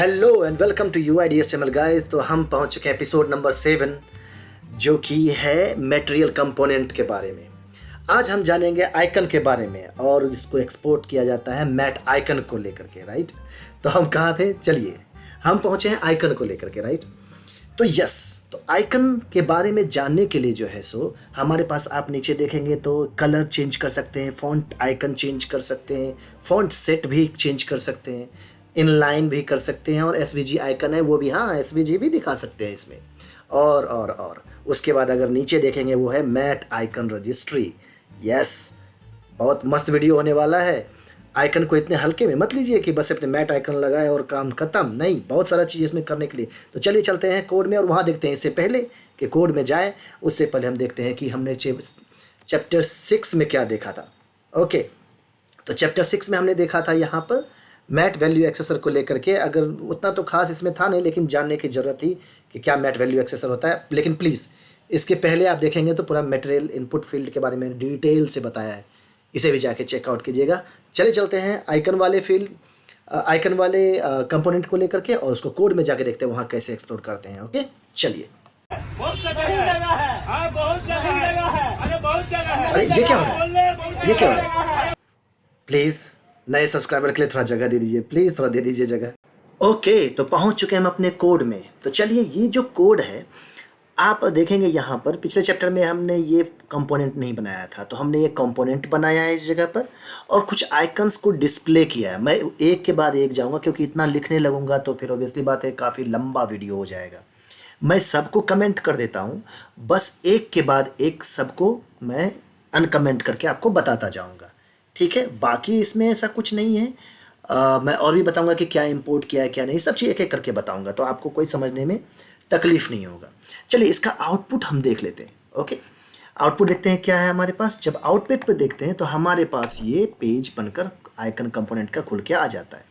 Hello and welcome to UIDSML guys. तो हम पहुंच चुके हैं एपिसोड नंबर 7 जो कि है मटेरियल कंपोनेंट के बारे में। आज हम जानेंगे आइकन के बारे में और इसको एक्सपोर्ट किया जाता है मैट आइकन को लेकर के, राइट। तो हम कहाँ थे, चलिए हम पहुंचे हैं आइकन को लेकर के, राइट। तो तो आइकन के बारे में जानने के लिए जो है सो हमारे पास आप नीचे देखेंगे तो कलर चेंज कर सकते हैं, फॉन्ट आइकन चेंज कर सकते हैं, फॉन्ट सेट भी चेंज कर सकते हैं, इनलाइन भी कर सकते हैं और SVG आइकन है वो भी, हाँ SVG भी दिखा सकते हैं इसमें। और उसके बाद अगर नीचे देखेंगे वो है मैट आइकन रजिस्ट्री। यस, बहुत मस्त वीडियो होने वाला है। आइकन को इतने हल्के में मत लीजिए कि बस अपने मैट आइकन लगाए और काम खत्म, नहीं, बहुत सारा चीज़ इसमें करने के लिए। तो चलिए चलते हैं कोड में और वहाँ देखते हैं। इससे पहले कि कोड में जाए उससे पहले हम देखते हैं कि हमने चैप्टर 6 में क्या देखा था। ओके, तो चैप्टर 6 में हमने देखा था यहाँ पर मैट वैल्यू एक्सेसर को लेकर के। अगर उतना तो खास इसमें था नहीं, लेकिन जानने की ज़रूरत थी कि क्या मैट वैल्यू एक्सेसर होता है। लेकिन प्लीज़ इसके पहले आप देखेंगे तो पूरा मटेरियल इनपुट फील्ड के बारे में डिटेल से बताया है, इसे भी जाके चेकआउट कीजिएगा। चले चलते हैं आइकन वाले फील्ड, आइकन वाले कंपोनेंट को लेकर के और उसको कोड में जाके देखते हैं वहाँ कैसे एक्सप्लोर करते हैं। ओके चलिए। बहुत जगह है, बहुत जगह है, अरे बहुत जगह है। अरे ये क्या हो रहा है, ये क्या हो रहा है? प्लीज़ नए सब्सक्राइबर के लिए थोड़ा जगह दे दीजिए, प्लीज़ थोड़ा दे दीजिए जगह। ओके, तो पहुंच चुके हैं हम अपने कोड में। तो चलिए, ये जो कोड है आप देखेंगे यहाँ पर, पिछले चैप्टर में हमने ये कंपोनेंट नहीं बनाया था, तो हमने ये कंपोनेंट बनाया है इस जगह पर और कुछ आइकन्स को डिस्प्ले किया है। मैं एक के बाद एक जाऊँगा क्योंकि इतना लिखने लगूंगा तो फिर ऑब्वियसली बात है काफ़ी लंबा वीडियो हो जाएगा। मैं सबको कमेंट कर देता हूँ, बस एक के बाद एक सबको मैं अनकमेंट करके आपको बताता जाऊँगा, ठीक है। बाकी इसमें ऐसा कुछ नहीं है। मैं और भी बताऊंगा कि क्या इंपोर्ट किया है क्या नहीं, सब चीज़ एक एक करके बताऊंगा, तो आपको कोई समझने में तकलीफ नहीं होगा। चलिए इसका आउटपुट हम देख लेते हैं। ओके, आउटपुट देखते हैं क्या है हमारे पास। जब आउटपुट पे देखते हैं तो हमारे पास ये पेज बनकर आइकन कंपोनेंट का खुल के आ जाता है।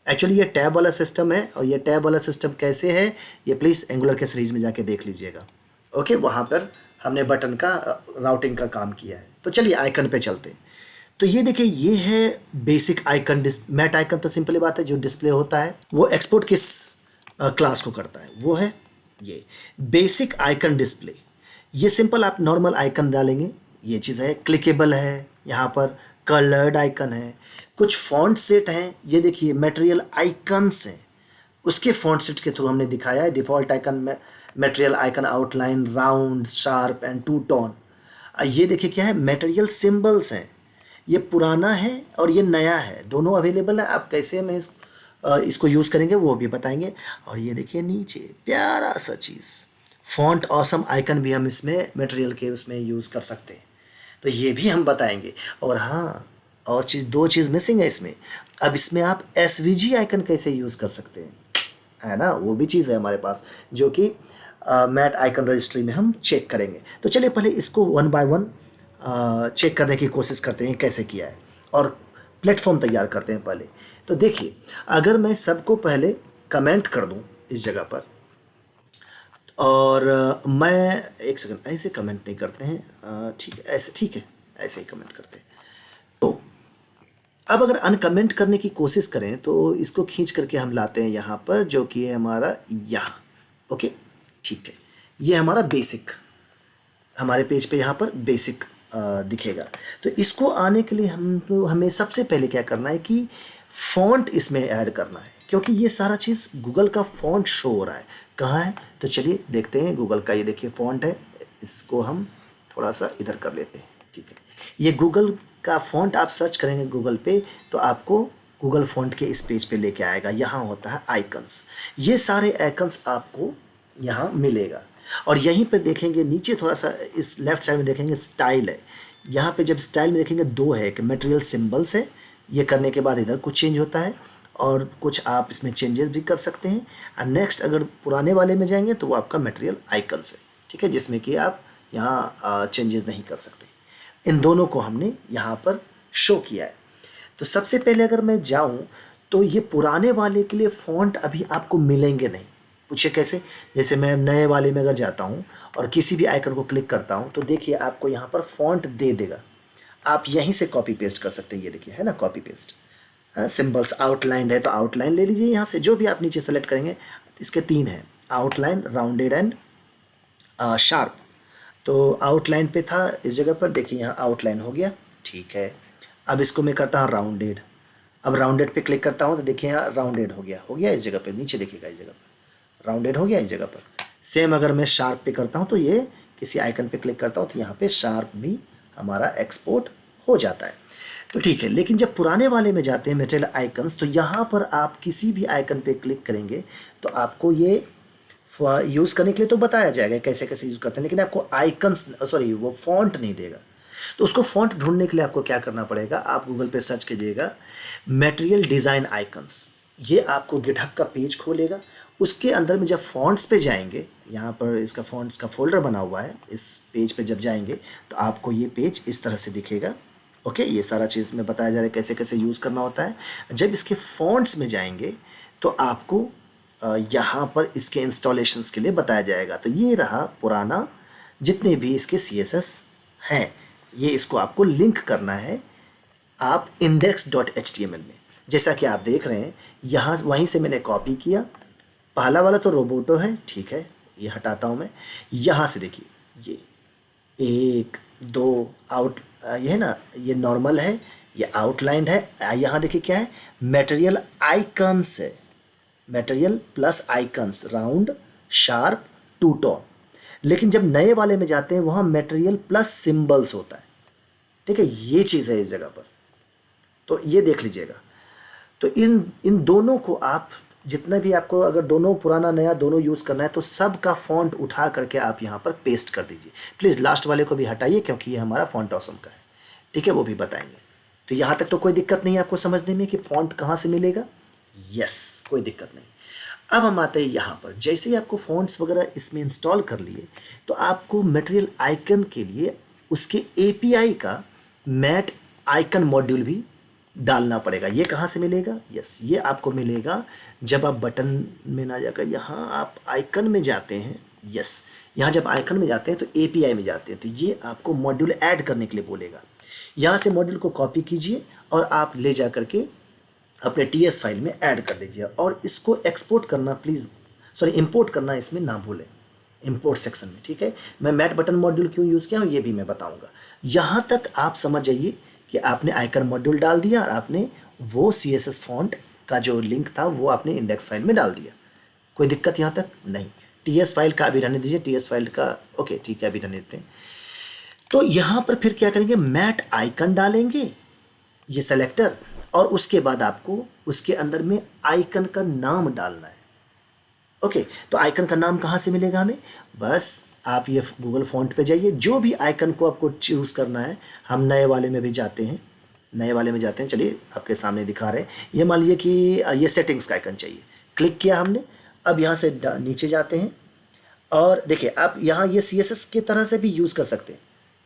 एक्चुअली ये टैब वाला सिस्टम है और ये टैब वाला सिस्टम कैसे है ये प्लीज़ एंगुलर के सीरीज़ में जाके देख लीजिएगा। ओके, वहाँ पर हमने बटन का राउटिंग का काम किया है। तो चलिए आइकन पे चलते हैं। तो ये देखिए, ये है बेसिक आइकन। मैट आइकन तो सिंपली बात है जो डिस्प्ले होता है वो एक्सपोर्ट किस क्लास को करता है, वो है ये बेसिक आइकन डिस्प्ले। ये सिंपल आप नॉर्मल आइकन डालेंगे, ये चीज़ है। क्लिकेबल है, यहाँ पर कलर्ड आइकन है, कुछ फॉन्ट सेट हैं। ये देखिए मटेरियल आइकन्स हैं, उसके फॉन्ट सेट के थ्रू हमने दिखाया है। डिफ़ॉल्ट आइकन में material icon outline round sharp and two tone. ये देखिए क्या है, मटेरियल सिंबल्स हैं। ये पुराना है और ये नया है, दोनों अवेलेबल है। आप कैसे में इसको यूज़ करेंगे वो भी बताएंगे। और ये देखिए नीचे प्यारा सा चीज़, फॉन्ट ऑसम आइकन भी हम इसमें मटेरियल के उसमें यूज़ कर सकते हैं, तो ये भी हम बताएंगे। और हाँ, और चीज़, दो चीज़ मिसिंग है इसमें। अब इसमें आप SVG आइकन कैसे यूज़ कर सकते हैं, है ना, वो भी चीज़ है हमारे पास जो कि मैट आइकन रजिस्ट्री में हम चेक करेंगे। तो चलिए पहले इसको वन बाय वन चेक करने की कोशिश करते हैं कैसे किया है और प्लेटफॉर्म तैयार करते हैं पहले। तो देखिए, अगर मैं सबको पहले कमेंट कर दूं इस जगह पर, और मैं एक सेकंड, ऐसे कमेंट नहीं करते हैं, ठीक है, ऐसे ठीक है, ऐसे ही कमेंट करते हैं। तो अब अगर अनकमेंट करने की कोशिश करें तो इसको खींच करके हम लाते हैं यहाँ पर, जो कि है हमारा यहाँ। ओके ठीक है, ये हमारा बेसिक, हमारे पेज पे यहाँ पर बेसिक दिखेगा। तो इसको आने के लिए हमें सबसे पहले क्या करना है कि फ़ॉन्ट इसमें ऐड करना है, क्योंकि ये सारा चीज़ गूगल का फ़ॉन्ट शो हो रहा है। कहाँ है, तो चलिए देखते हैं। गूगल का ये देखिए फ़ॉन्ट है, इसको हम थोड़ा सा इधर कर लेते हैं, ठीक है। ये गूगल का फ़ॉन्ट आप सर्च करेंगे गूगल पे तो आपको गूगल फ़ॉन्ट के इस पेज पे लेके आएगा। यहाँ होता है आइकन्स, ये सारे आइकन्स आपको यहाँ मिलेगा। और यहीं पर देखेंगे नीचे थोड़ा सा इस लेफ्ट साइड में देखेंगे स्टाइल है। यहाँ पे जब स्टाइल में देखेंगे दो है, कि मटेरियल सिंबल्स है, ये करने के बाद इधर कुछ चेंज होता है और कुछ आप इसमें चेंजेस भी कर सकते हैं। और नेक्स्ट अगर पुराने वाले में जाएंगे तो वो आपका मटेरियल आइकन्स है, ठीक है, जिसमें कि आप यहाँ चेंजेस नहीं कर सकते। इन दोनों को हमने यहाँ पर शो किया है। तो सबसे पहले अगर मैं जाऊँ तो ये पुराने वाले के लिए फ़ॉन्ट अभी आपको मिलेंगे नहीं। पूछिए कैसे, जैसे मैं नए वाले में अगर जाता हूँ और किसी भी आइकन को क्लिक करता हूँ तो देखिए आपको यहाँ पर फ़ॉन्ट दे देगा। आप यहीं से कॉपी पेस्ट कर सकते हैं, ये देखिए है ना, कॉपी पेस्ट। सिंबल्स आउटलाइन है तो आउटलाइन ले लीजिए यहाँ से, जो भी आप नीचे सेलेक्ट करेंगे। इसके 3 हैं, आउटलाइन, राउंडेड एंड शार्प। तो आउटलाइन पे था इस जगह पर, देखिए यहाँ आउटलाइन हो गया, ठीक है। अब इसको मैं करता हूँ राउंडेड। अब राउंडेड पे क्लिक करता हूँ तो देखिए यहाँ राउंडेड हो गया इस जगह पे, नीचे देखिएगा इस जगह पर राउंडेड हो गया इस जगह पर। सेम अगर मैं शार्प पे करता हूँ तो ये किसी आइकन पे क्लिक करता हूँ तो यहाँ पे शार्प भी हमारा एक्सपोर्ट हो जाता है। तो ठीक है, लेकिन जब पुराने वाले में जाते हैं मटेरियल आइकन्स, तो यहाँ पर आप किसी भी आइकन पे क्लिक करेंगे तो आपको ये यूज़ करने के लिए तो बताया जाएगा कैसे कैसे यूज़ करते हैं, लेकिन आपको आइकन्स वो फॉन्ट नहीं देगा। तो उसको फॉन्ट ढूंढने के लिए आपको क्या करना पड़ेगा, आप गूगल पे सर्च कीजिएगा मटेरियल डिज़ाइन आइकन्स। ये आपको गिटहब का पेज खोलेगा। उसके अंदर में जब फॉन्ट्स पे जाएंगे, यहाँ पर इसका फॉन्ट्स का फोल्डर बना हुआ है, इस पेज पे जब जाएंगे तो आपको ये पेज इस तरह से दिखेगा। ओके, ये सारा चीज़ में बताया जा रहा है कैसे कैसे यूज़ करना होता है। जब इसके फॉन्ट्स में जाएंगे तो आपको यहाँ पर इसके इंस्टॉलेशंस के लिए बताया जाएगा। तो ये रहा पुराना, जितने भी इसके CSS हैं, ये इसको आपको लिंक करना है आप index.html में। जैसा कि आप देख रहे हैं यहाँ, वहीं से मैंने कॉपी किया। पहला वाला तो रोबोटो है, ठीक है, ये हटाता हूँ मैं। यहाँ से देखिए ये 1 2 आउट, ये है ना, ये नॉर्मल है, ये आउटलाइन है। यहाँ देखिए क्या है, मटेरियल आइकन्स है, material plus icons, round, sharp, two tone. लेकिन जब नए वाले में जाते हैं वहाँ मटेरियल प्लस सिंबल्स होता है, ठीक है, ये चीज़ है इस जगह पर, तो ये देख लीजिएगा। तो इन दोनों को आप जितना भी आपको, अगर दोनों पुराना नया दोनों यूज़ करना है तो सब का फॉन्ट उठा करके आप यहाँ पर पेस्ट कर दीजिए। प्लीज़ लास्ट वाले को भी हटाइए क्योंकि ये हमारा फॉन्ट ऑसम का है, ठीक है, वो भी बताएंगे। तो यहाँ तक तो कोई दिक्कत नहीं है आपको समझने में कि फॉन्ट कहाँ से मिलेगा। यस, कोई दिक्कत नहीं। अब हम आते हैं यहाँ पर, जैसे ही आपको फॉन्ट्स वगैरह इसमें इंस्टॉल कर लिए तो आपको मटेरियल आइकन के लिए उसके API का मैट आइकन मॉड्यूल भी डालना पड़ेगा। ये कहाँ से मिलेगा, यस, ये आपको मिलेगा जब आप बटन में ना जाकर यहाँ आप आइकन में जाते हैं। यस, यहाँ जब आइकन में जाते हैं तो API में जाते हैं, तो ये आपको मॉड्यूल ऐड करने के लिए बोलेगा। यहाँ से मॉड्यूल को कॉपी कीजिए और आप ले जा करके अपने TS फाइल में ऐड कर दीजिए। और इसको एक्सपोर्ट करना इंपोर्ट करना इसमें ना भूलें, इंपोर्ट सेक्शन में, ठीक है। मैं मैट बटन मॉड्यूल क्यों यूज़ किया हूँ ये भी मैं बताऊँगा। यहाँ तक आप समझ जाइए कि आपने आइकन मॉड्यूल डाल दिया और आपने वो CSS फॉन्ट का जो लिंक था वो आपने इंडेक्स फाइल में डाल दिया। कोई दिक्कत यहाँ तक नहीं। TS फाइल का अभी रहने दीजिए, TS फाइल का ओके ठीक है अभी रहने देते हैं। तो यहाँ पर फिर क्या करेंगे, मैट आइकन डालेंगे, ये सेलेक्टर, और उसके बाद आपको उसके अंदर में आइकन का नाम डालना है। ओके, तो आइकन का नाम कहाँ से मिलेगा हमें, बस आप ये गूगल फॉन्ट पे जाइए, जो भी आइकन को आपको चूज़ करना है। हम नए वाले में भी जाते हैं, चलिए आपके सामने दिखा रहे हैं। ये मान लीजिए कि ये सेटिंग्स का आइकन चाहिए, क्लिक किया हमने। अब यहाँ से नीचे जाते हैं और देखिए आप यहाँ ये CSS की तरह से भी यूज़ कर सकते हैं,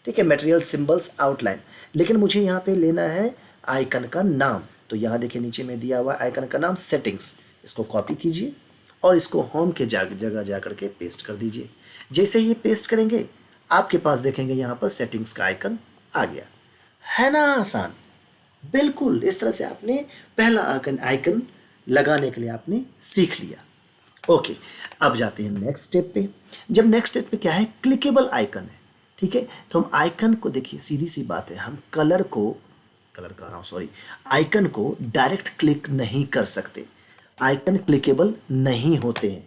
ठीक है, मटेरियल, सिंबल्स, आउटलाइन। लेकिन मुझे यहाँ पे लेना है आइकन का नाम, तो यहाँ देखिए नीचे में दिया हुआ आइकन का नाम सेटिंग्स। इसको कॉपी कीजिए और इसको होम के जगह जा करके पेस्ट कर दीजिए। जैसे ही पेस्ट करेंगे आपके पास देखेंगे यहाँ पर सेटिंग्स का आइकन आ गया, है ना आसान। बिल्कुल इस तरह से आपने पहला आइकन लगाने के लिए आपने सीख लिया। ओके, अब जाते हैं नेक्स्ट स्टेप पे। जब नेक्स्ट स्टेप पे क्या है, क्लिकेबल आइकन है, ठीक है। तो हम आइकन को देखिए, सीधी सी बात है, हम आइकन को डायरेक्ट क्लिक नहीं कर सकते। आइकन क्लिकेबल नहीं होते हैं,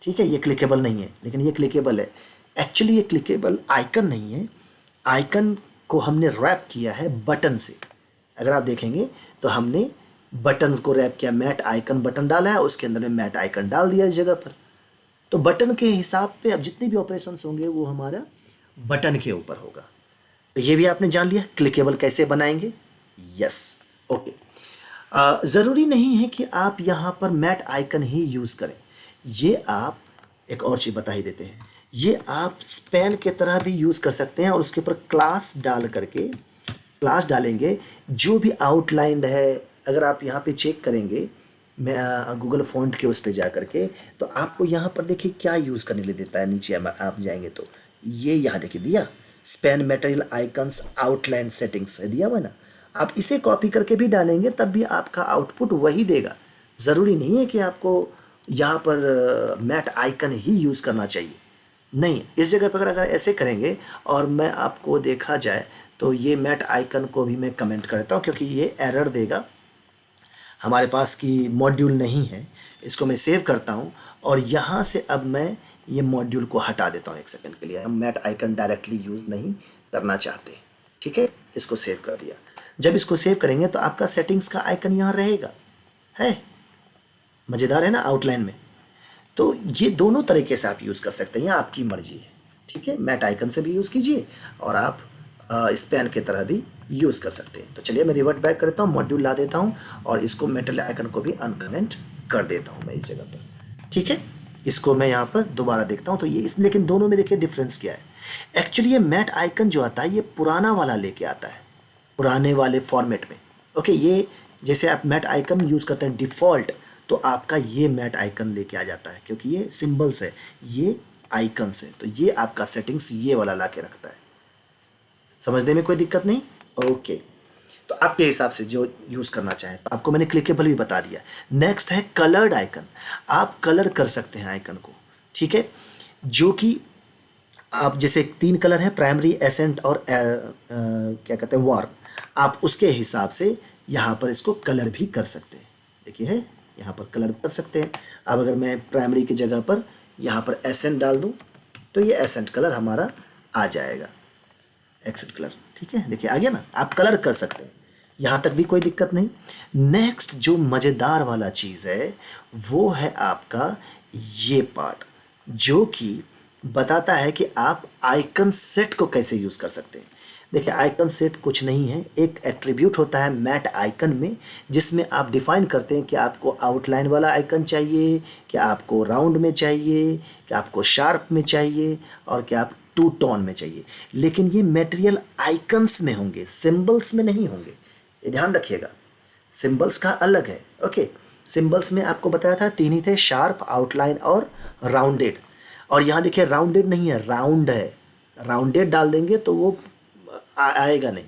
ठीक है, ये क्लिकेबल नहीं है, लेकिन ये क्लिकेबल है। एक्चुअली ये क्लिकेबल आइकन नहीं है, आइकन को हमने रैप किया है बटन से। अगर आप देखेंगे तो हमने बटन्स को रैप किया, मैट आइकन बटन डाला है, उसके अंदर में मैट आइकन डाल दिया इस जगह पर। तो बटन के हिसाब पे अब जितने भी ऑपरेशंस होंगे वो हमारा बटन के ऊपर होगा। तो ये भी आपने जान लिया क्लिकेबल कैसे बनाएंगे। Yes, okay. ज़रूरी नहीं है कि आप यहाँ पर मैट आइकन ही यूज़ करें। ये आप एक और चीज़ बता ही देते हैं, ये आप स्पैन के तरह भी यूज़ कर सकते हैं और उसके ऊपर क्लास डालेंगे जो भी आउटलाइंड है। अगर आप यहाँ पे चेक करेंगे, मैं गूगल फॉन्ट के उस पर जा करके, तो आपको यहाँ पर देखिए क्या यूज़ करने के लिए देता है। नीचे आप जाएंगे तो ये यहाँ देखिए दिया, span material icons outline settings है दिया हुआ है ना। आप इसे कॉपी करके भी डालेंगे तब भी आपका आउटपुट वही देगा। ज़रूरी नहीं है कि आपको यहाँ पर मैट आइकन ही यूज़ करना चाहिए। नहीं, इस जगह पर अगर ऐसे करेंगे और मैं आपको देखा जाए तो ये मैट आइकन को भी मैं कमेंट करता हूँ, क्योंकि ये एरर देगा, हमारे पास की मॉड्यूल नहीं है। इसको मैं सेव करता हूँ और यहाँ से अब मैं ये मॉड्यूल को हटा देता हूँ 1 सेकंड के लिए। हम मैट आइकन डायरेक्टली यूज़ नहीं करना चाहते। ठीक है, इसको सेव कर दिया। जब इसको सेव करेंगे तो आपका सेटिंग्स का आइकन यहाँ रहेगा, है मज़ेदार है ना आउटलाइन में। तो ये दोनों तरीके से आप यूज़ कर सकते हैं, आपकी मर्जी है। ठीक है, मैट आइकन से भी यूज़ कीजिए और आप स्पैन की तरह भी यूज़ कर सकते हैं। तो चलिए मैं रिवर्ट बैक करता हूँ, मॉड्यूल ला देता हूँ और इसको मेटल आइकन को भी अनकमेंट कर देता हूँ मैं इस जगह पर। ठीक है, इसको मैं यहाँ पर दोबारा देखता हूँ तो ये इस, लेकिन दोनों में देखिए डिफरेंस क्या है। एक्चुअली ये मैट आइकन जो आता है ये पुराना वाला लेके आता है, पुराने वाले फॉर्मेट में। ओके, ये जैसे आप मैट आइकन यूज़ करते हैं डिफ़ॉल्ट, तो आपका ये मैट आइकन लेके आ जाता है, क्योंकि ये सिंबल्स है, ये आइकन्स है, तो ये आपका सेटिंग्स ये वाला ला के रखता है। समझने में कोई दिक्कत नहीं? ओके, तो आपके हिसाब से जो यूज़ करना चाहें। तो आपको मैंने क्लिकेबल भी बता दिया। नेक्स्ट है कलर्ड आइकन। आप कलर कर सकते हैं आइकन को, ठीक है, जो कि आप जैसे 3 कलर है, प्राइमरी, एसेंट और क्या कहते हैं वार्म। आप उसके हिसाब से यहाँ पर इसको कलर भी कर सकते हैं। देखिए है, यहाँ पर कलर कर सकते हैं। अब अगर मैं प्राइमरी की जगह पर यहाँ पर एसेंट डाल दूँ तो ये एसेंट कलर हमारा आ जाएगा, एसेंट कलर। ठीक है, देखिए आ गया ना, आप कलर कर सकते हैं, यहाँ तक भी कोई दिक्कत नहीं। नेक्स्ट जो मज़ेदार वाला चीज़ है वो है आपका ये पार्ट, जो कि बताता है कि आप आइकन सेट को कैसे यूज़ कर सकते हैं। देखिए आइकन सेट कुछ नहीं है, एक एट्रीब्यूट होता है मैट आइकन में, जिसमें आप डिफ़ाइन करते हैं कि आपको आउटलाइन वाला आइकन चाहिए, कि आपको राउंड में चाहिए, कि आपको शार्प में चाहिए, और कि आप 2 टोन में चाहिए। लेकिन ये मटेरियल आइकन्स में होंगे, सिंबल्स में नहीं होंगे, ये ध्यान रखिएगा। सिंबल्स का अलग है। ओके, सिंबल्स में आपको बताया था 3 ही थे, शार्प, आउटलाइन और राउंडेड। और यहाँ देखिए राउंडेड नहीं है, राउंड है। राउंडेड डाल देंगे तो वो आएगा नहीं।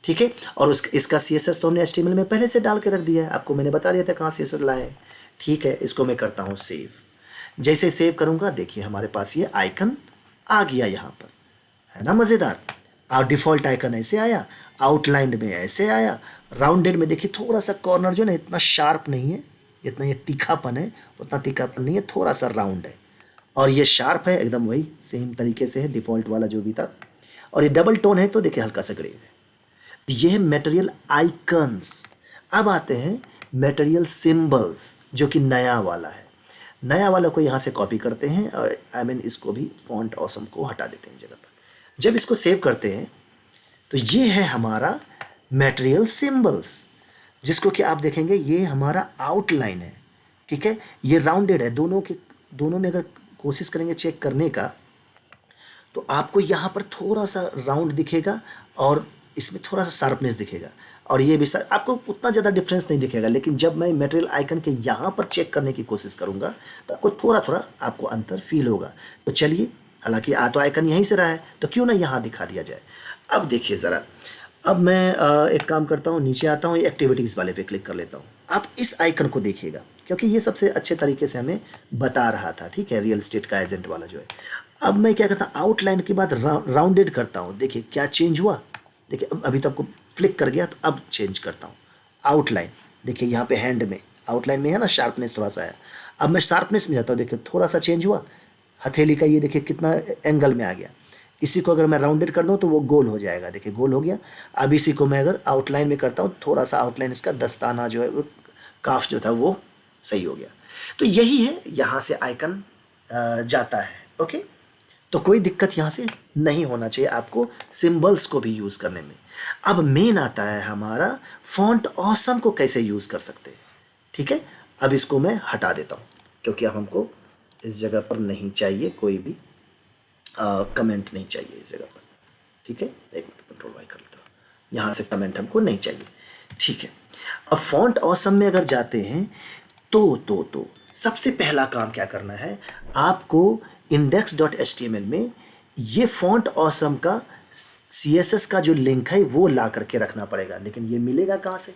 ठीक है, और इसका CSS तो हमने HTML में पहले से डाल के रख दिया है, आपको मैंने बता दिया था कहाँ CSS लाए। ठीक है, इसको मैं करता हूँ सेव। जैसे सेव करूँगा देखिए हमारे पास ये आइकन आ गया यहाँ पर, है ना मज़ेदार। और डिफ़ॉल्ट आइकन ऐसे आया, आउटलाइन में ऐसे आया, राउंडेड में देखिए थोड़ा सा कॉर्नर जो ना इतना शार्प नहीं है, जितना ये तीखापन है उतना तीखापन नहीं है, थोड़ा सा राउंड है। और ये शार्प है, एकदम वही सेम तरीके से है डिफ़ॉल्ट वाला जो भी था। और ये डबल टोन है तो देखिए हल्का सा ग्रे है। ये है मटेरियल आइकन्स। अब आते हैं मटेरियल सिंबल्स, जो कि नया वाला है। नया वाला को यहाँ से कॉपी करते हैं और इसको भी फॉन्ट ऑसम को हटा देते हैं जगह पर। जब इसको सेव करते हैं तो ये है हमारा मटेरियल सिंबल्स, जिसको कि आप देखेंगे ये हमारा आउटलाइन है। ठीक है, ये राउंडेड है, दोनों में अगर कोशिश करेंगे चेक करने का तो आपको यहाँ पर थोड़ा सा राउंड दिखेगा और इसमें थोड़ा सा शार्पनेस दिखेगा, और ये भी आपको उतना ज़्यादा डिफरेंस नहीं दिखेगा। लेकिन जब मैं मटेरियल आइकन के यहाँ पर चेक करने की कोशिश करूँगा तो आपको थोड़ा आपको अंतर फील होगा। तो चलिए, हालांकि तो आइकन यहीं से रहा है तो क्यों ना यहाँ दिखा दिया जाए। अब देखिए ज़रा, अब मैं एक काम करता हूँ, नीचे आता हूँ, एक्टिविटीज़ वाले पे क्लिक कर लेता हूँ। आप इस आइकन को देखिएगा क्योंकि ये सबसे अच्छे तरीके से हमें बता रहा था। ठीक है, रियल एस्टेट का एजेंट वाला जो है। अब मैं क्या करता हूँ, आउटलाइन के बाद राउंडेड करता हूँ। देखिए क्या चेंज हुआ, देखिए अभी तो आपको फ्लिक कर गया, तो अब चेंज करता हूँ आउटलाइन। देखिए यहाँ पे हैंड में आउटलाइन में है ना शार्पनेस थोड़ा सा है, अब मैं शार्पनेस में जाता हूँ, देखिए थोड़ा सा चेंज हुआ। हथेली का ये देखिए कितना एंगल में आ गया। इसी को अगर मैं राउंडेड कर दूँ तो वो गोल हो जाएगा, देखिए गोल हो गया। अब इसी को मैं अगर आउटलाइन में करता हूँ, थोड़ा सा आउटलाइन इसका दस्ताना जो है वो काफ जो था वो सही हो गया। तो यही है, यहाँ से आइकन जाता है। ओके, तो कोई दिक्कत यहाँ से नहीं होना चाहिए आपको सिंबल्स को भी यूज़ करने में। अब मेन आता है हमारा फॉन्ट ऑसम को कैसे यूज़ कर सकते हैं। ठीक है, अब इसको मैं हटा देता हूँ क्योंकि अब हमको इस जगह पर नहीं चाहिए, कोई भी कमेंट नहीं चाहिए इस जगह पर। ठीक है, एक मिनट कंट्रोल वाई कर लेता हूँ, यहाँ से कमेंट हमको नहीं चाहिए। ठीक है, अब फॉन्ट ऑसम में अगर जाते हैं तो सबसे पहला काम क्या करना है, आपको index.html में ये फॉन्ट ऑसम का CSS का जो लिंक है वो ला करके रखना पड़ेगा, लेकिन ये मिलेगा कहाँ से?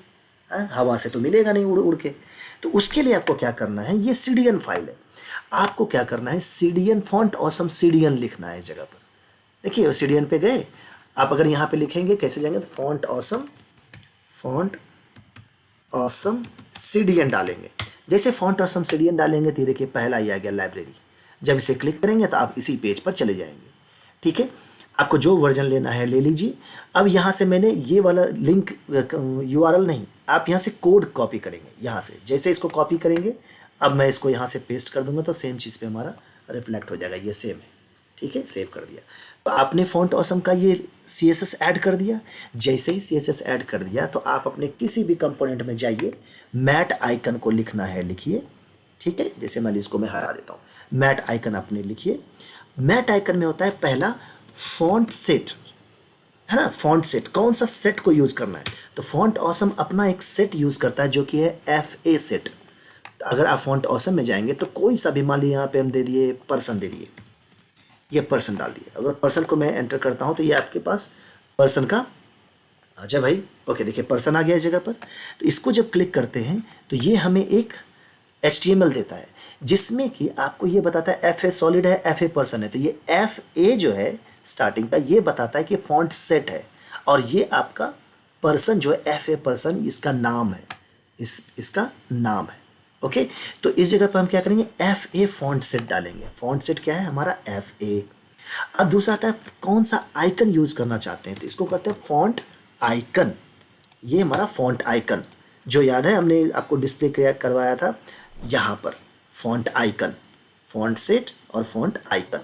हवा से तो मिलेगा नहीं उड़ उड़ के। तो उसके लिए आपको क्या करना है, ये CDN फाइल है, आपको क्या करना है, CDN फॉन्ट ऑसम CDN लिखना है इस जगह पर। देखिए CDN पे गए आप, अगर यहाँ पे लिखेंगे कैसे जाएंगे, तो फॉन्ट ऑसम CDN डालेंगे। जैसे फॉन्ट ऑसम CDN डालेंगे तो देखिए पहला ही आ गया लाइब्रेरी। जब इसे क्लिक करेंगे तो आप इसी पेज पर चले जाएंगे। ठीक है, आपको जो वर्जन लेना है ले लीजिए। अब यहाँ से मैंने ये वाला लिंक URL नहीं, आप यहाँ से कोड कॉपी करेंगे। यहाँ से जैसे इसको कॉपी करेंगे, अब मैं इसको यहाँ से पेस्ट कर दूंगा तो सेम चीज़ पे हमारा रिफ्लेक्ट हो जाएगा, ये सेम है। ठीक है, सेव कर दिया। तो आपने फॉन्ट ऑसम का ये CSS ऐड कर दिया। जैसे ही CSS ऐड कर दिया तो आप अपने किसी भी कंपोनेंट में जाइए, मैट आइकन को लिखना है, लिखिए। ठीक है, जैसे मान लीजिए इसको मैं हटा देता हूँ, मैट आइकन आपने लिखिए। मैट आइकन में होता है पहला फॉन्ट सेट, है ना। फॉन्ट सेट, कौन सा सेट को यूज़ करना है, तो फॉन्ट ऑसम अपना एक सेट यूज़ करता है जो कि है FA सेट। तो अगर आप फॉन्ट ऑसम में जाएंगे तो कोई सा भी, मान लीजिए यहाँ पे हम दे दिए पर्सन, दे दिए, ये पर्सन डाल दिया। अगर पर्सन को मैं एंटर करता हूँ तो ये आपके पास पर्सन का, अच्छा भाई, ओके, देखिए पर्सन आ गया इस जगह पर। तो इसको जब क्लिक करते हैं तो ये हमें एक HTML देता है जिसमें कि आपको ये बताता है FA सॉलिड है, FA पर्सन है। तो ये FA जो है स्टार्टिंग का, ये बताता है कि फॉन्ट सेट है, और ये आपका पर्सन जो है FA पर्सन, इसका नाम है, इसका नाम है। ओके, तो इस जगह पर हम क्या करेंगे, FA फॉन्ट सेट डालेंगे। फॉन्ट सेट क्या है हमारा, FA। अब दूसरा आता है कौन सा आइकन यूज़ करना चाहते हैं, तो इसको करते हैं फॉन्ट आइकन। ये हमारा फॉन्ट आइकन, जो याद है हमने आपको डिस्प्ले करवाया था यहाँ पर, फॉन्ट आइकन, फॉन्ट सेट और फॉन्ट आइकन।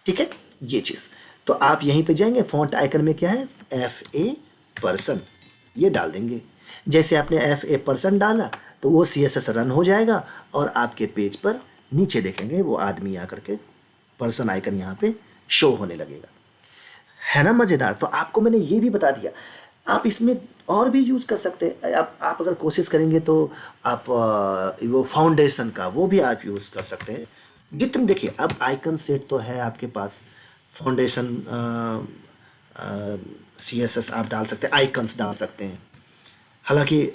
ठीक है, ये चीज़। तो आप यहीं पे जाएंगे, फॉन्ट आइकन में क्या है, FA पर्सन, ये डाल देंगे। जैसे आपने FA पर्सन डाला तो वो CSS रन हो जाएगा, और आपके पेज पर नीचे देखेंगे वो आदमी आकर के पर्सन आइकन यहाँ पे शो होने लगेगा। है ना मज़ेदार। तो आपको मैंने ये भी बता दिया, आप इसमें और भी यूज़ कर सकते हैं। आप अगर कोशिश करेंगे तो आप वो फाउंडेशन का वो भी आप यूज़ कर सकते हैं। जितने देखिए, अब आइकन सेट तो है आपके पास, फाउंडेशन CSS आप डाल सकते हैं, आइकन्स डाल सकते हैं। हालांकि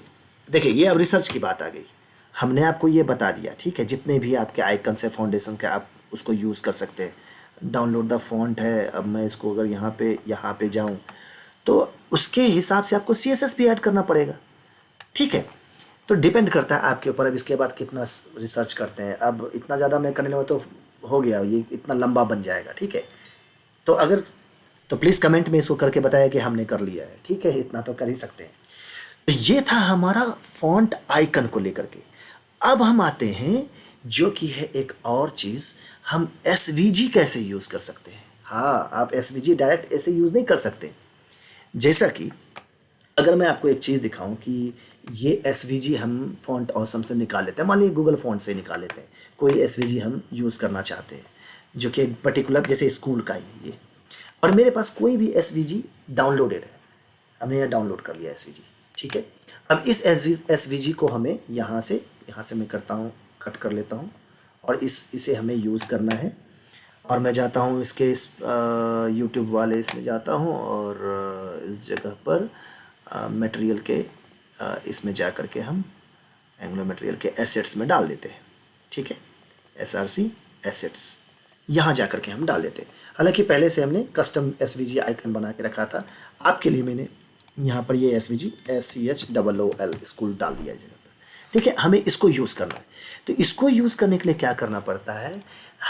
देखिए ये अब रिसर्च की बात आ गई, हमने आपको ये बता दिया। ठीक है, जितने भी आपके आइकन्स है फाउंडेशन के, आप उसको यूज़ कर सकते हैं। डाउनलोड द फॉन्ट है, अब मैं इसको अगर यहाँ पे जाऊँ तो उसके हिसाब से आपको CSS भी ऐड करना पड़ेगा। ठीक है, तो डिपेंड करता है आपके ऊपर, अब इसके बाद कितना रिसर्च करते हैं। अब इतना ज़्यादा मैं करने लगा तो हो गया, ये इतना लंबा बन जाएगा। ठीक है, तो प्लीज़ कमेंट में इसको करके बताया कि हमने कर लिया है। ठीक है, इतना तो कर ही सकते हैं। तो ये था हमारा फॉन्ट आइकन को लेकर के। अब हम आते हैं जो कि है एक और चीज़, हम SVG कैसे यूज़ कर सकते हैं। हाँ, आप SVG डायरेक्ट ऐसे यूज़ नहीं कर सकते। जैसा कि अगर मैं आपको एक चीज़ दिखाऊं कि ये SVG हम फॉन्ट ऑसम से निकाल लेते हैं, मान लीजिए गूगल फॉन्ट से निकाल लेते हैं, कोई SVG हम यूज़ करना चाहते हैं जो कि पर्टिकुलर जैसे स्कूल का ही ये, और मेरे पास कोई भी SVG डाउनलोडेड है, हमने यह डाउनलोड कर लिया SVG। ठीक है, अब इस SVG को हमें यहाँ से मैं करता हूँ, कट कर लेता हूँ, और इसे हमें यूज़ करना है। और मैं जाता हूँ इसके यूट्यूब वाले इसमें जाता हूँ, और इस जगह पर मटेरियल के इसमें जा कर के हम एंगुलर मटेरियल के एसेट्स में डाल देते हैं। ठीक है, SRC एसेट्स, यहाँ जा कर के हम डाल देते हैं। हालांकि पहले से हमने कस्टम SVG आइकन बना के रखा था, आपके लिए मैंने यहाँ पर ये SVG SCHOOL स्कूल डाल दिया है जगह पर। ठीक है, हमें इसको यूज़ करना है। तो इसको यूज़ करने के लिए क्या करना पड़ता है,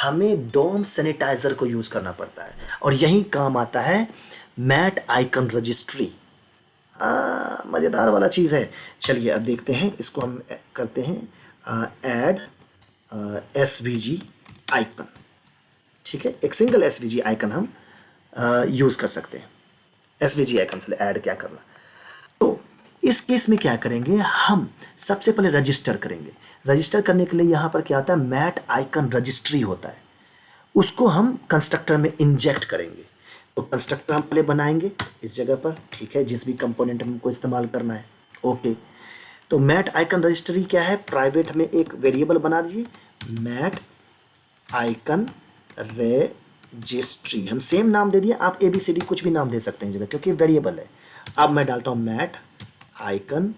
हमें डोम सैनिटाइज़र को यूज़ करना पड़ता है, और यही काम आता है मैट आइकन रजिस्ट्री। मज़ेदार वाला चीज़ है। चलिए अब देखते हैं, इसको हम करते हैं ऐड SVG आइकन। ठीक है, एक सिंगल SVG आइकन हम यूज़ कर सकते हैं। SVG आइकन से ऐड क्या करना, तो इस केस में क्या करेंगे, हम सबसे पहले रजिस्टर करेंगे। रजिस्टर करने के लिए यहाँ पर क्या होता है, मैट आइकन रजिस्ट्री होता है, उसको हम कंस्ट्रक्टर में इंजेक्ट करेंगे। तो कंस्ट्रक्टर हम पहले बनाएंगे इस जगह पर। ठीक है, जिस भी कंपोनेंट हमको इस्तेमाल करना है। ओके, तो मैट आइकन रजिस्ट्री क्या है, प्राइवेट में एक वेरिएबल बना दीजिए, मैट आइकन रजिस्ट्री, हम सेम नाम दे दिए, आप ABCD कुछ भी नाम दे सकते हैं जगह, क्योंकि वेरिएबल है। अब मैं डालता हूँ मैट आइकन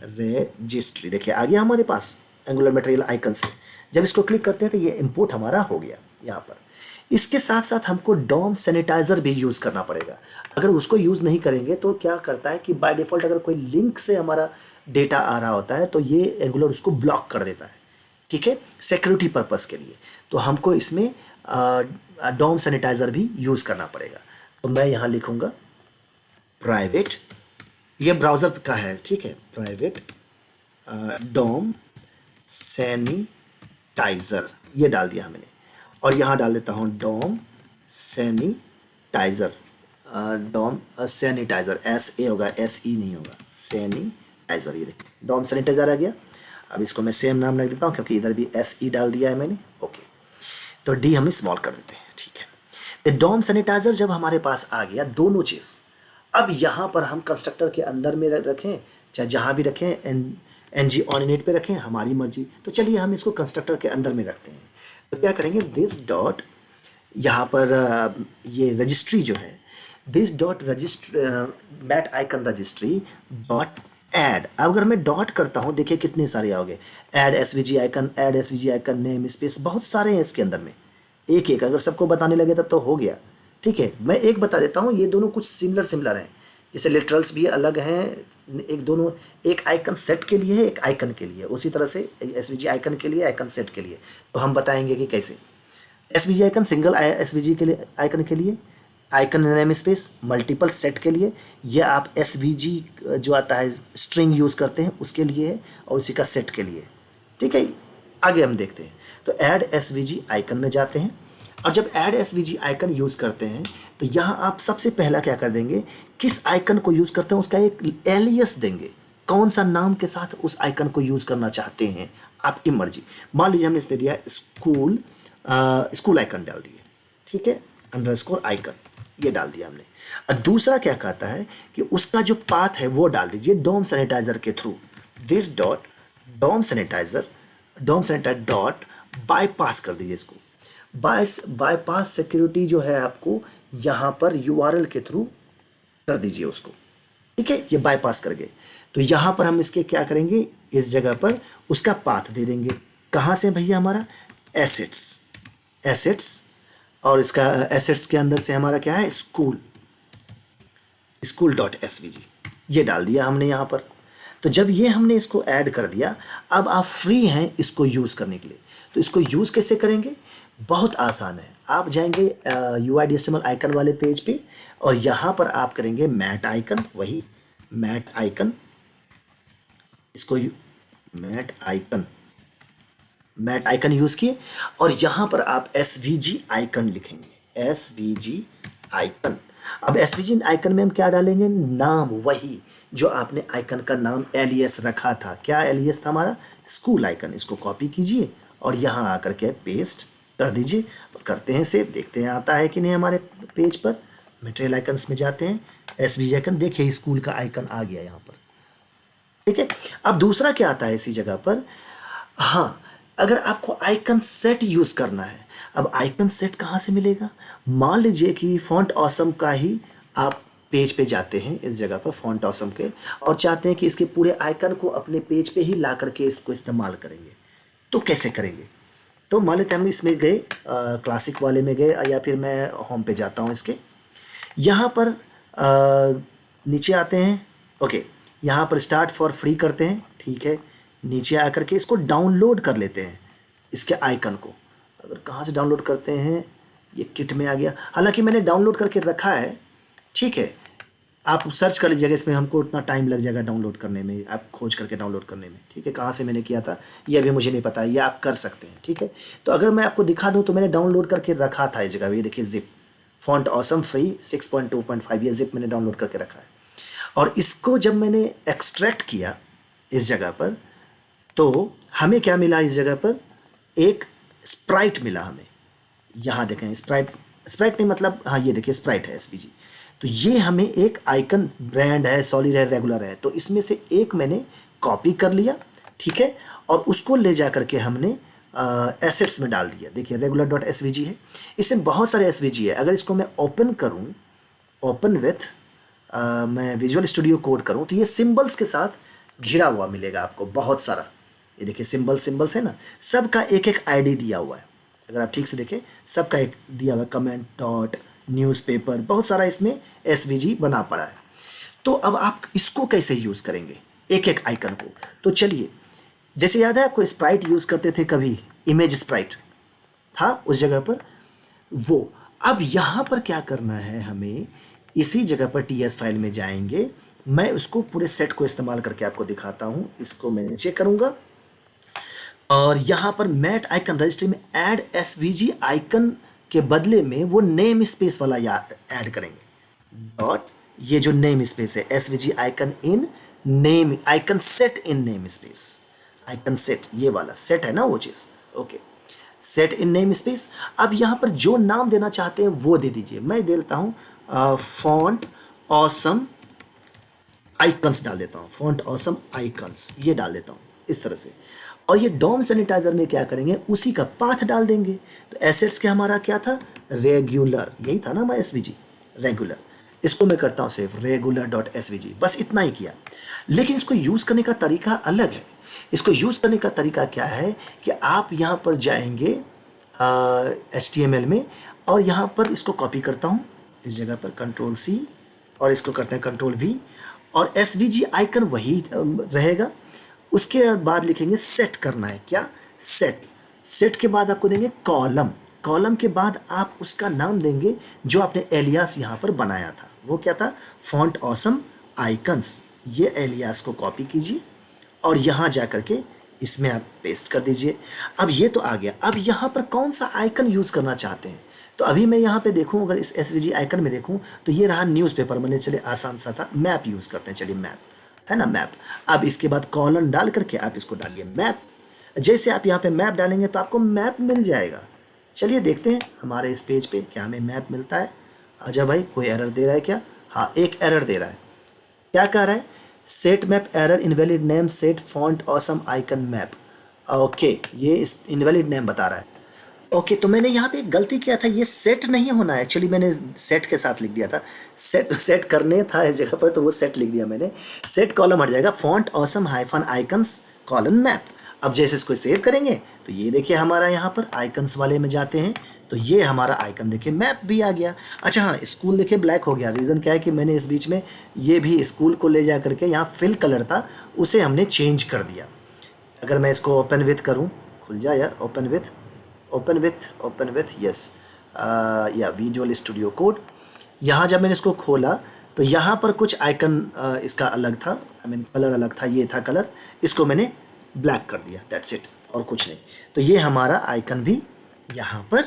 रजिस्ट्री, देखिए आ गया हमारे पास एंगुलर मटेरियल आइकन से। जब इसको क्लिक करते हैं तो ये इंपोर्ट हमारा हो गया यहाँ पर। इसके साथ साथ हमको डॉम सैनिटाइज़र भी यूज़ करना पड़ेगा। अगर उसको यूज़ नहीं करेंगे तो क्या करता है कि बाय डिफ़ॉल्ट अगर कोई लिंक से हमारा डेटा आ रहा होता है तो ये एंगुलर उसको ब्लॉक कर देता है, ठीक है, सिक्योरिटी पर्पस के लिए। तो हमको इसमें डॉम सैनिटाइज़र भी यूज़ करना पड़ेगा। तो मैं यहाँ लिखूँगा प्राइवेट, ये ब्राउज़र का है, ठीक है, प्राइवेट डॉम सैनिटाइज़र, ये डाल दिया मैंने। और यहाँ डाल देता हूँ DOM sanitizer, DOM sanitizer, SA होगा, SE नहीं होगा, सैनिटाइज़र, ये देखिए डॉम सैनिटाइज़र आ गया। अब इसको मैं सेम नाम रख देता हूँ क्योंकि इधर भी SE डाल दिया है मैंने, ओके। तो D हम स्मॉल कर देते हैं, ठीक है। तो डॉम सैनिटाइज़र जब हमारे पास आ गया, दोनों चीज़, अब यहाँ पर हम कंस्ट्रक्टर के अंदर में रखें चाहे जहाँ भी रखें, NG ऑननेट पे रखें, हमारी मर्जी। तो चलिए हम इसको कंस्ट्रक्टर के अंदर में रखते हैं। तो क्या करेंगे, दिस डॉट, यहाँ पर ये रजिस्ट्री जो है, this dot registry mat icon registry dot add. अगर मैं डॉट करता हूँ, देखिए कितने सारे आओगे, add SVG icon, add SVG icon, name space, बहुत सारे हैं इसके अंदर में। एक एक अगर सबको बताने लगे तब तो हो गया, ठीक है। मैं एक बता देता हूँ, ये दोनों कुछ सिमिलर हैं, जैसे लिटरल्स भी अलग हैं, एक दोनों, एक आइकन सेट के लिए है, एक आइकन के लिए, उसी तरह से SVG आइकन के लिए, आइकन सेट के लिए। तो हम बताएंगे कि कैसे। SVG आइकन सिंगल SVG के लिए, आइकन के लिए, icon name space multiple set के लिए, ये आप SVG जो आता है स्ट्रिंग यूज़ करते हैं उसके लिए है, और उसी का सेट के लिए, ठीक है। आगे हम देखते हैं। तो ऐड SVG आइकन में जाते हैं, और जब ऐड SVG आइकन यूज़ करते हैं तो यहाँ आप सबसे पहला क्या कर देंगे, किस आइकन को यूज़ करते हैं उसका एक एलियस देंगे, कौन सा नाम के साथ उस आइकन को यूज़ करना चाहते हैं, आपकी मर्जी। मान लीजिए हमने इसने दिया स्कूल आइकन डाल दिए, ठीक है, अंडरस्कोर आइकन, ये डाल दिया हमने। और दूसरा क्या कहता है कि उसका जो पाथ है वो डाल दीजिए डॉम सैनिटाइज़र के through, this dot DOM sanitizer dot bypass कर दीजिए इसको। बाईपास सिक्योरिटी जो है आपको यहाँ पर URL के थ्रू कर दीजिए उसको, ठीक है, ये बाईपास कर गए। तो यहाँ पर हम इसके क्या करेंगे, इस जगह पर उसका पाथ दे देंगे। कहाँ से भैया, हमारा एसेट्स, और इसका एसेट्स के अंदर से हमारा क्या है, स्कूल डॉट SVG, ये डाल दिया हमने यहाँ पर। तो जब ये हमने इसको ऐड कर दिया, अब आप फ्री हैं इसको यूज़ करने के लिए। तो इसको यूज़ कैसे करेंगे, बहुत आसान है। आप जाएंगे UIDHTML आइकन वाले पेज पे, और यहाँ पर आप करेंगे मैट आइकन, वही मैट आइकन, इसको मैट आइकन यूज़ किए, और यहाँ पर आप SVG आइकन लिखेंगे, SVG आइकन। अब SVG आइकन में हम क्या डालेंगे, नाम, वही जो आपने आइकन का नाम एलियस रखा था। क्या एलियस था हमारा, स्कूल आइकन। इसको कॉपी कीजिए और यहाँ आकर के पेस्ट कर दीजिए, और करते हैं सेव, देखते हैं आता है कि नहीं हमारे पेज पर। मटेरियल आइकन्स में जाते हैं, SVG आइकन, देखिए स्कूल का आइकन आ गया यहाँ पर, ठीक है। अब दूसरा क्या आता है इसी जगह पर, हाँ, अगर आपको आइकन सेट यूज़ करना है, अब आइकन सेट कहाँ से मिलेगा, मान लीजिए कि फॉन्ट ऑसम का ही आप पेज पे जाते हैं, इस जगह पर फॉन्ट ऑसम के, और चाहते हैं कि इसके पूरे आइकन को अपने पेज पे ही ला करके इसको इस्तेमाल करेंगे। तो कैसे करेंगे, तो मान लेते हैं हम इसमें गए, क्लासिक वाले में गए, या फिर मैं होम पे जाता हूँ इसके, यहाँ पर नीचे आते हैं, ओके, यहाँ पर स्टार्ट फॉर फ्री करते हैं, ठीक है। नीचे आकर के इसको डाउनलोड कर लेते हैं, इसके आइकन को। अगर कहाँ से डाउनलोड करते हैं, ये किट में आ गया, हालांकि मैंने डाउनलोड करके रखा है, ठीक है। आप सर्च कर लीजिएगा, इसमें हमको उतना टाइम लग जाएगा डाउनलोड करने में, आप खोज करके डाउनलोड करने में, ठीक है। कहाँ से मैंने किया था ये अभी मुझे नहीं पता, ये आप कर सकते हैं, ठीक है। तो अगर मैं आपको दिखा दूँ तो मैंने डाउनलोड करके रखा था इस जगह, ये देखिए जिप, फॉन्ट ऑसम फ्री 6.2.5, ये जिप मैंने डाउनलोड करके रखा है। और इसको जब मैंने एक्सट्रैक्ट किया इस जगह पर, तो हमें क्या मिला इस जगह पर, एक स्प्राइट मिला हमें। यहाँ देखें स्प्राइट नहीं मतलब, हाँ ये देखिए स्प्राइट है SVG। तो ये हमें एक आइकन ब्रांड है, सॉलिड है, रेगुलर है, तो इसमें से एक मैंने कॉपी कर लिया, ठीक है, और उसको ले जा करके हमने एसेट्स में डाल दिया। देखिए रेगुलर डॉट एसवीजी है, इसमें बहुत सारे एसवीजी है। अगर इसको मैं ओपन करूं, ओपन विथ मैं विजुअल स्टूडियो कोड करूं तो ये सिंबल्स के साथ घिरा हुआ मिलेगा आपको बहुत सारा। ये देखिए सिंबल्स है ना, सबका एक एक आईडी दिया हुआ है। अगर आप ठीक से देखें सबका एक दिया हुआ है, कमेंट डॉट न्यूज़पेपर, बहुत सारा इसमें एसवीजी बना पड़ा है। तो अब आप इसको कैसे यूज़ करेंगे एक एक आइकन को? तो चलिए, जैसे याद है आपको स्प्राइट यूज़ करते थे कभी, इमेज स्प्राइट था उस जगह पर वो। अब यहाँ पर क्या करना है हमें, इसी जगह पर टीएस फाइल में जाएंगे। मैं उसको पूरे सेट को इस्तेमाल करके आपको दिखाता हूँ। इसको मैं नीचे करूँगा और यहाँ पर मैट आइकन रजिस्ट्री में ऐड एसवीजी आइकन के बदले में वो नेम स्पेस वाला ऐड करेंगे। डॉट ये जो नेम स्पेस है SVG icon in name, icon set in namespace, icon set ये वाला सेट है ना वो चीज़। Okay, set in namespace. अब यहाँ पर जो नाम देना चाहते हैं वो दे दीजिए। मैं देता हूँ फॉन्ट ऑसम आइकन्स डाल देता हूँ, फॉन्ट ऑसम आइकन्स ये डाल देता हूँ इस तरह से। और ये डॉम सैनिटाइजर में क्या करेंगे, उसी का पाथ डाल देंगे। तो एसेट्स के हमारा क्या था, रेगुलर, यही था ना हमारा एसवीजी रेगुलर। इसको मैं करता हूँ सेव रेगुलर डॉट एसवीजी, बस इतना ही किया। लेकिन इसको यूज़ करने का तरीका अलग है। इसको यूज़ करने का तरीका क्या है कि आप यहाँ पर जाएंगे HTML में और यहाँ पर इसको कॉपी करता हूँ इस जगह पर कंट्रोल C और इसको करते हैं कंट्रोल V और एसवीजी आइकन वही रहेगा। उसके बाद लिखेंगे सेट करना है, क्या सेट। सेट के बाद आपको देंगे कॉलम, कॉलम के बाद आप उसका नाम देंगे जो आपने एलियास यहाँ पर बनाया था। वो क्या था, फॉन्ट ऑसम आइकन्स। ये एलियास को कॉपी कीजिए और यहाँ जा कर के इसमें आप पेस्ट कर दीजिए। अब ये तो आ गया। अब यहाँ पर कौन सा आइकन यूज़ करना चाहते हैं, तो अभी मैं यहाँ पे देखूँ, अगर इस एसवीजी आइकन में देखूँ तो ये रहा न्यूज़पेपर। मैंने चले आसान सा था, मैप यूज़ करते हैं, चलिए मैप है ना, मैप। अब इसके बाद कॉलन डाल करके आप इसको डालिए मैप। जैसे आप यहाँ पे मैप डालेंगे तो आपको मैप मिल जाएगा। चलिए देखते हैं हमारे इस पेज पे क्या हमें मैप मिलता है। आजा भाई, कोई एरर दे रहा है क्या? हाँ, एक एरर दे रहा है। क्या कह रहा है, set map error, invalid name set font awesome icon map. Okay, ये इस इनवैलिड नेम बता रहा है। ओके, तो मैंने यहाँ पे एक गलती किया था, ये सेट नहीं होना है। एक्चुअली मैंने सेट के साथ लिख दिया था, सेट करने था इस जगह पर, तो वो सेट लिख दिया मैंने। सेट कॉलम हट जाएगा, font awesome hyphen icons colon map. अब जैसे इसको सेव करेंगे तो ये देखिए हमारा यहाँ पर आइकन्स वाले में जाते हैं तो ये हमारा आइकन देखिए मैप भी आ गया। अच्छा हाँ, स्कूल देखिए ब्लैक हो गया। रीज़न क्या है कि मैंने इस बीच में ये भी स्कूल को ले जा करके यहाँ फिल कलर था उसे हमने चेंज कर दिया। अगर मैं इसको ओपन विथ करूँ, खुल जा यार, ओपन विथ यस, या विजुअल स्टूडियो कोड। यहाँ जब मैंने इसको खोला तो यहाँ पर कुछ आइकन इसका अलग था, आई मीन कलर अलग था, ये था कलर, इसको मैंने ब्लैक कर दिया, दैट्स इट, और कुछ नहीं। तो ये हमारा आइकन भी यहाँ पर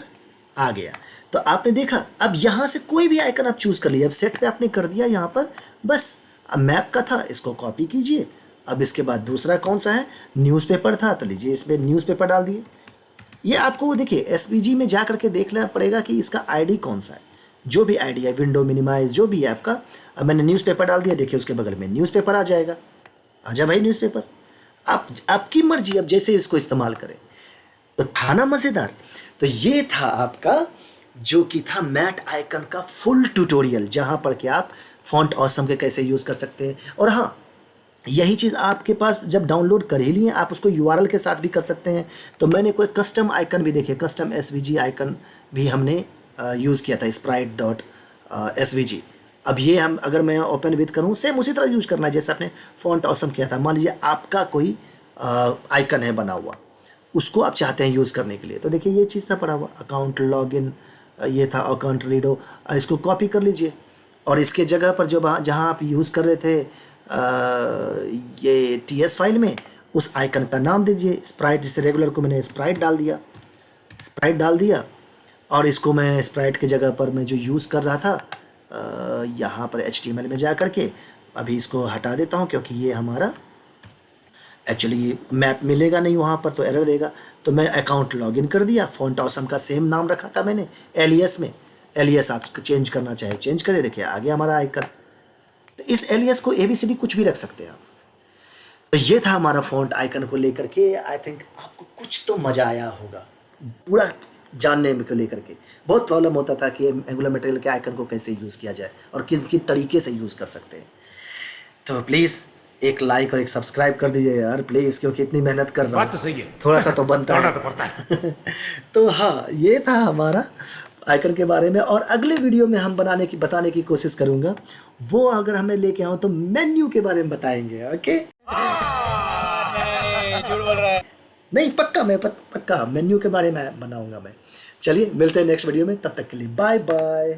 आ गया। तो आपने देखा, अब यहाँ से कोई भी आइकन आप चूज़ कर लीजिए। अब सेट पे आपने कर दिया यहाँ पर, बस अब मैप का था, इसको कॉपी कीजिए। अब इसके बाद दूसरा कौन सा है, न्यूज़पेपर था, तो लीजिए इसमें न्यूज़पेपर डाल दिए। ये आपको देखिए एसवीजी में जा करके देख लेना पड़ेगा कि इसका आईडी कौन सा है। जो भी आईडी है, विंडो मिनिमाइज जो भी है आपका। अब मैंने न्यूज़पेपर डाल दिया, देखिए उसके बगल में न्यूज़पेपर आ जाएगा। आजा भाई न्यूज़पेपर, आप आपकी मर्जी, अब जैसे इसको इस्तेमाल करें। तो था ना मज़ेदार। तो ये था आपका जो कि था मैट आइकन का फुल ट्यूटोरियल, जहाँ पर कि आप फॉन्ट ऑसम के कैसे यूज़ कर सकते हैं। और हाँ, यही चीज़ आपके पास जब डाउनलोड कर ही लिए, आप उसको URL के साथ भी कर सकते हैं। तो मैंने कोई कस्टम आइकन भी देखिए, कस्टम SVG आइकन भी हमने यूज़ किया था, स्प्राइट डॉट SVG। अब ये हम अगर मैं ओपन विथ करूँ, सेम उसी तरह यूज़ करना है जैसे आपने फॉन्ट ऑसम किया था। मान लीजिए आपका कोई आइकन है बना हुआ, उसको आप चाहते हैं यूज़ करने के लिए, तो देखिए ये चीज़ था पड़ा हुआ, अकाउंट लॉगिन, ये था अकाउंट रीडो। इसको कॉपी कर लीजिए और इसके जगह पर जो जहाँ आप यूज़ कर रहे थे ये TS फाइल में, उस आइकन का नाम दीजिए स्प्राइट। जैसे रेगुलर को मैंने स्प्राइट डाल दिया और इसको मैं स्प्राइट के जगह पर मैं जो यूज़ कर रहा था यहाँ पर HTML में जा कर के अभी इसको हटा देता हूँ, क्योंकि ये हमारा एक्चुअली मैप मिलेगा नहीं वहाँ पर, तो एरर देगा। तो मैं अकाउंट लॉगिन कर दिया, फॉन्ट ऑसम का सेम नाम रखा था मैंने एलियस में। एलियस आप चेंज करना चाहे चेंज करिए, देखिए आ गया हमारा आइकन। तो इस एलियस को ABCD कुछ भी रख सकते हैं आप। तो ये था हमारा फ़ॉन्ट आइकन को लेकर के। आई थिंक आपको कुछ तो मज़ा आया होगा पूरा जानने में को लेकर के। बहुत प्रॉब्लम होता था कि एंगुलर मटेरियल के आइकन को कैसे यूज़ किया जाए और किन किन तरीके से यूज़ कर सकते हैं। तो प्लीज़ एक लाइक और एक सब्सक्राइब कर दीजिए यार प्लीज़, क्योंकि इतनी मेहनत कर रहा हूँ, बात तो सही है, थोड़ा सा तो बनता करना है। तो पड़ता है। तो हाँ, ये था हमारा आइकन के बारे में। और अगले वीडियो में हम बताने की कोशिश करूँगा, वो अगर हमें लेके आऊँ तो मेन्यू के बारे में बताएंगे। ओके झूठ बोल रहा है। नहीं, पक्का मैं पक्का मेन्यू के बारे में बनाऊंगा मैं। चलिए मिलते हैं नेक्स्ट वीडियो में, तब तक के लिए बाय बाय।